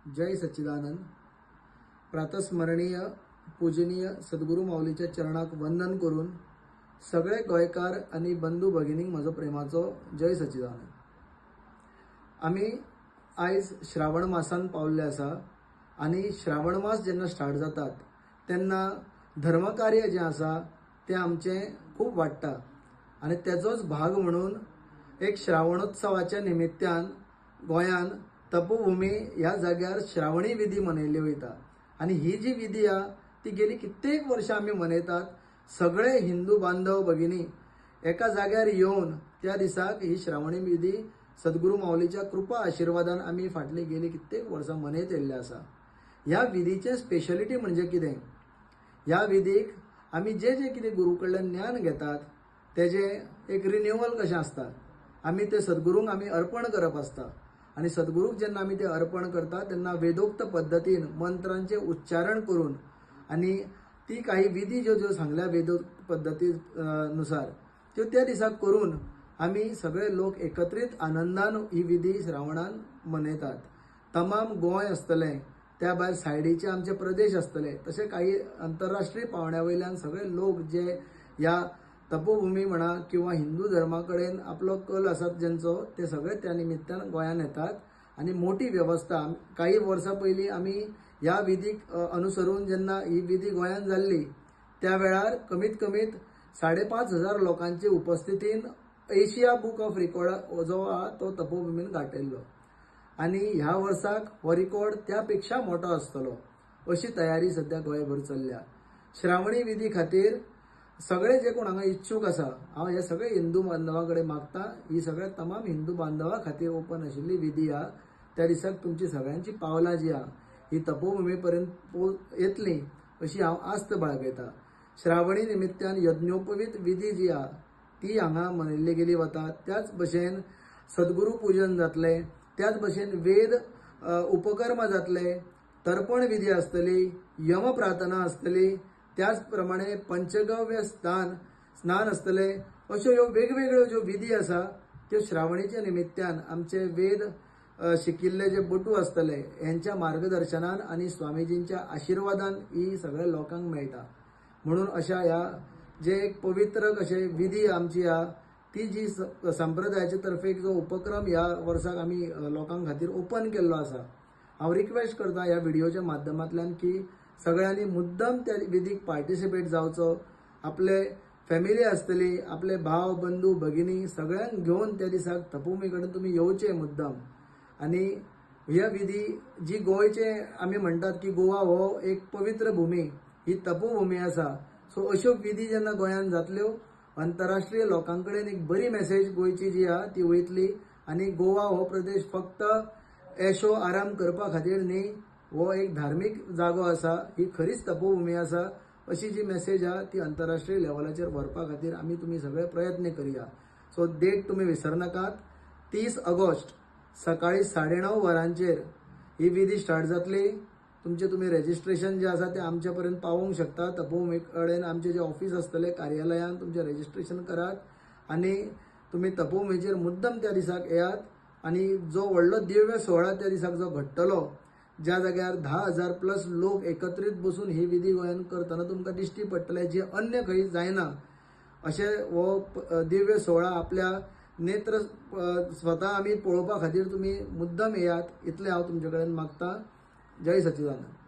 जय सच्चिदानंद। प्रातस्मरणीय पूजनीय सद्गुरू माऊलीच्या चरणाक वंदन करून सगळे गोयकार आणि बंधू भगिनींक म्हजो प्रेमाचो जय सच्चिदानंद। आम्ही आयज श्रावण मासान पावल्ले आसा आणि श्रावण मास जेन्ना स्टार्ट जातात तेन्ना धर्मकार्य जे आसा ते आमचे खूप वाडटा आणि तेजोच भाग म्हणून एक श्रावणोत्सवाच्या निमित्तान गोंयान तपोभूमी ह्या जाग्यार श्रावणी विधी मनयल्ली वयता आणि ही जी विधी आ ती गेली कित्येक वर्षां आमी मनयतात। सगळे हिंदू बांधव भगिनी एका जाग्यार येवन त्या दिसाक ही श्रावणी विधी सद्गुरू माऊलीच्या कृपा आशीर्वादान आमी फाटली गेली कित्येक वर्सां मनयत येयल्ले आसा। ह्या विधीचे स्पेशलिटी म्हणजे कितें? ह्या विधीक आमी जे जे कितें गुरू कडल्यान ज्ञान घेतात तेजे एक रिन्युअल कशें आसता। आमी ते सद्गुरूंक आमी अर्पण करप आसता आणि सद्गुरूक जेन्ना आमी ते अर्पण करता तेन्ना वेदोक्त पद्धतीन मंत्रांचे उच्चारण करून आणि ती काही विधी ज्यो ज्यो सांगल्या वेदोक्त पद्धती नुसार त्यो त्या दिसाक करून आमी सगळे लोक एकत्रित आनंदान ही विधी श्रावणान मनयतात। तमाम गोंय आसतलें, त्या भायर सायडीचे आमचे प्रदेश आसतले, तसे काही आंतरराष्ट्रीय पावंड्या वयल्यान सगळे लोक जे ह्या तपोभूमी म्हणा किंवा हिंदू धर्मा कडेन आपलो कल आसात ज्यांचो ते सगळे त्या निमित्तान गोंयान येतात आणि मोठी व्यवस्था काही वर्सां पयलीं आमी ह्या विधीक अनुसरून जेन्ना ही विधी गोंयान जाल्ली त्या वेळार कमीत कमीत 5,500 लोकांची उपस्थितीन एशिया बुक ऑफ रिकॉर्ड जो आहा तो तपोभूमीन गाठयल्लो आणि ह्या वर्साक हो रिकॉर्ड त्यापेक्षा मोठो आसतलो अशी तयारी सध्या गोंयभर चल्ल्या। श्रावणी विधी खातीर सगळे जे कोण हांगा इच्छुक आसा हांव हे सगळे हिंदू बांधवां कडेन मागता ही सगळ्या तमाम हिंदू बांधवां खातीर ओपन आशिल्ली विधी आहा। त्या दिसाक तुमची सगळ्यांची पावलां जी आहा ही तपोभूमी पर्यंत येतली अशी हांव आस्त बाळगयता। श्रावणी निमित्तान यज्ञोपवीत विधी जी आहा ती हांगा मनयल्ली गेली वता। त्याच भशेन सद्गुरू पूजन जातले, त्याच भशेन वेद उपकर्म जातले, तर्पण विधी आसतली, यम प्रार्थना आसतली, त्याच प्रमाणे पंचगव्य स्नान आसतले। अश्यो ह्यो वेगवेगळ्यो ज्यो विधी आसा त्यो श्रावणीच्या निमित्तान आमचे वेद शिकिल्ले जे बटू आसतले यांच्या मार्गदर्शनान आणि स्वामीजींच्या आशीर्वादान ही सगळ्या लोकांक मेळटा। म्हणून अशा ह्या जे एक पवित्र कशे विधी आमची आहा ती जी संप्रदायाच्या तर्फे जो उपक्रम ह्या वर्साक आमी लोकांक खातीर ओपन केल्लो आसा, हांव रिक्वेस्ट करता ह्या व्हिडिओच्या माध्यमांतल्यान की सगळ्यांनी मुद्दम त्या विधीक पार्टिसिपेट जावचो। आपले फॅमिली आसतली, आपले भाव बंधू भगिनी सगळ्यांक घेवन त्या दिसाक तपोभूमी कडेन तुमी येवचे मुद्दम। आणि ह्या विधी जी गोंयचे आमी म्हणटात की गोवा हो एक पवित्र भूमी, ही तपोभूमी आसा। सो अश्यो विधी जेन्ना गोंयान जातल्यो आंतरराष्ट्रीय लोकां कडेन एक बरी मेसेज गोंयची जी आहा ती वयतली आणि गोवा हो प्रदेश फक्त ऐशो आराम करपा खातीर न्ही, हो एक धार्मिक जागो आसा, ही खरीच तपोभूमी आसा अशी जी मेसेज आहा ती आंतरराष्ट्रीय लेवलाचेर व्हरपा खातीर आमी तुमी सगळे प्रयत्न करुया। सो डेट तुमी विसरनाकात। 30 ऑगस्ट सकाळी 9:30 वरांचेर ही विधी स्टार्ट जातली। तुमचे तुम्ही रजिस्ट्रेशन जे आसा ते आमचे पर्यंत पावोवंक शकता। तपोभूमी कडेन आमचे जे ऑफिस आसतले कार्यालयान तुमचे रजिस्ट्रेशन करात आणि तुम्ही तपोभूमीचेर मुद्दम त्या दिसाक येयात आणि जो व्हडलो दिव्य सोहळा त्या दिसाक जो घडटलो ज्या जाग्यार 10,000+ लोक एकत्रित बसून ही विधी गोंयान करतना तुमकां दिश्टी पडटले जे अन्य खंय जायना अशे हो दिव्य सोहळा आपल्या नेत्र स्वता आमी पळोवपा खातीर तुमी मुद्दम येयात इतले हांव तुमचे कडेन मागता। जय सच्चिदानंद।